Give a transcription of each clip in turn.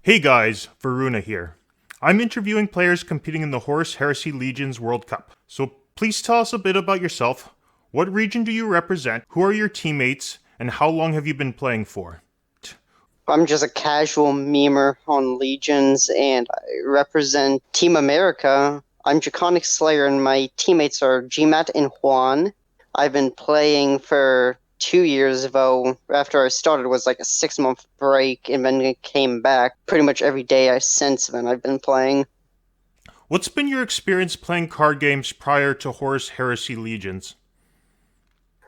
Hey guys, Varuna here. I'm interviewing players competing in the Horus Heresy Legion's World Cup. So please tell us a bit about yourself. What region do you represent? Who are your teammates? And how long have you been playing for? I'm just a casual memer on Legions, and I represent Team America. I'm Draconic Slayer, and my teammates are GMAT and Juan. I've been playing for 2 years, though after I started was like a 6 month break, and then came back pretty much every day since then I've been playing. What's been your experience playing card games prior to Horus Heresy Legions?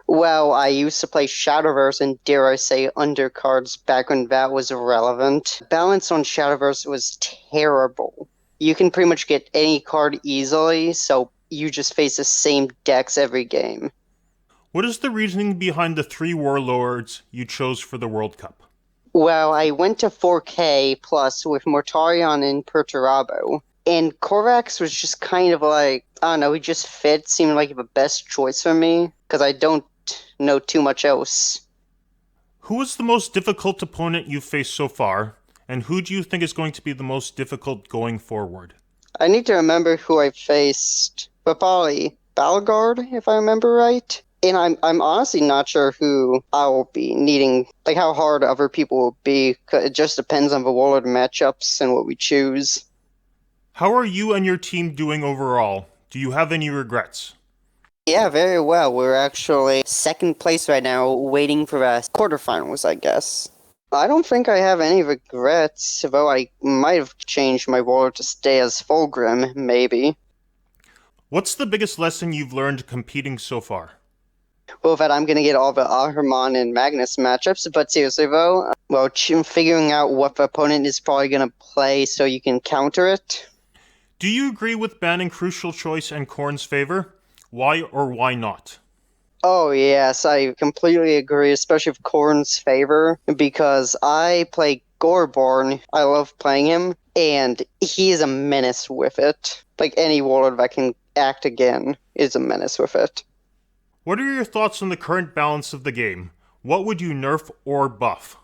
Well, I used to play Shadowverse and dare I say undercards back when that was relevant. Balance on Shadowverse was terrible. You can pretty much get any card easily, so you just face the same decks every game. What is the reasoning behind the three warlords you chose for the World Cup? Well, I went to 4K plus with Mortarion and Perturabo, and Korvax was just kind of like, I don't know, he just fit, seemed like the best choice for me, because I don't know too much else. Who was the most difficult opponent you've faced so far? And who do you think is going to be the most difficult going forward? I need to remember who I faced, but probably Balgard, if I remember right. And I'm honestly not sure who I will be needing, like how hard other people will be. 'Cause it just depends on the Warlord matchups and what we choose. How are you and your team doing overall? Do you have any regrets? Yeah, very well. We're actually second place right now, waiting for the quarterfinals, I guess. I don't think I have any regrets, though I might have changed my Warlord to stay as Fulgrim, maybe. What's the biggest lesson you've learned competing so far? Well, that I'm going to get all the Ahriman and Magnus matchups, but seriously though, well, figuring out what the opponent is probably going to play so you can counter it. Do you agree with banning Crucial Choice and Korn's favor? Why or why not? Oh yes, I completely agree, especially with Korn's favor, because I play Goreborn. I love playing him, and he is a menace with it. Like any warlord that can act again is a menace with it. What are your thoughts on the current balance of the game? What would you nerf or buff?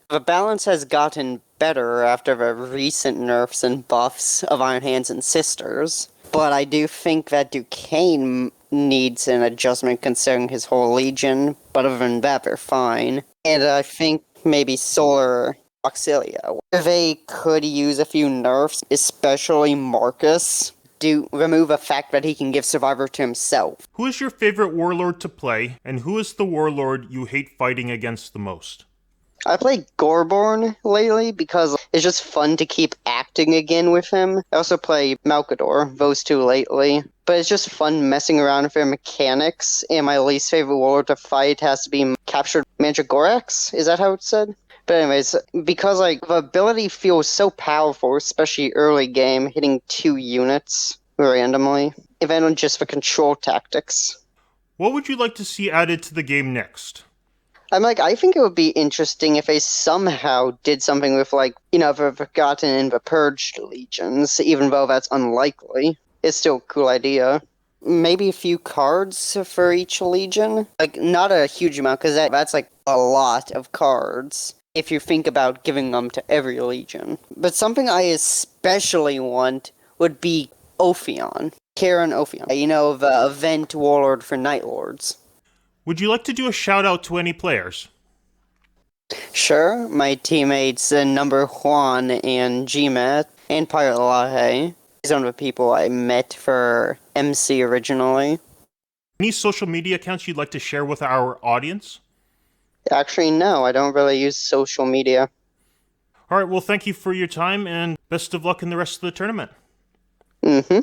The balance has gotten better after the recent nerfs and buffs of Iron Hands and Sisters, but I do think that Duquesne needs an adjustment considering his whole legion, but other than that, they're fine. And I think maybe Solar Auxilia. They could use a few nerfs, especially Marcus, to remove the fact that he can give Survivor to himself. Who is your favorite warlord to play, and who is the warlord you hate fighting against the most? I played Goreborn lately because it's just fun to keep acting again with him. I also play Malkador, those two lately. But it's just fun messing around with their mechanics, and my least favorite warlord to fight has to be Captured Mandragorax? Is that how it's said? But anyways, because like the ability feels so powerful, especially early game, hitting 2 units randomly, even just for control tactics. What would you like to see added to the game next? I think it would be interesting if they somehow did something with, like, the Forgotten and the Purged legions, even though that's unlikely. It's still a cool idea. Maybe a few cards for each legion. Like, not a huge amount, because that's like a lot of cards if you think about giving them to every legion. But something I especially want would be Ophion. Karen Ophion. The event warlord for Night Lords. Would you like to do a shout out to any players? Sure, my teammates Number Juan and GMAT and Pirate Lahe. These are the people I met for MC originally. Any social media accounts you'd like to share with our audience? Actually, no, I don't really use social media. Alright, well, thank you for your time and best of luck in the rest of the tournament. Mm-hmm.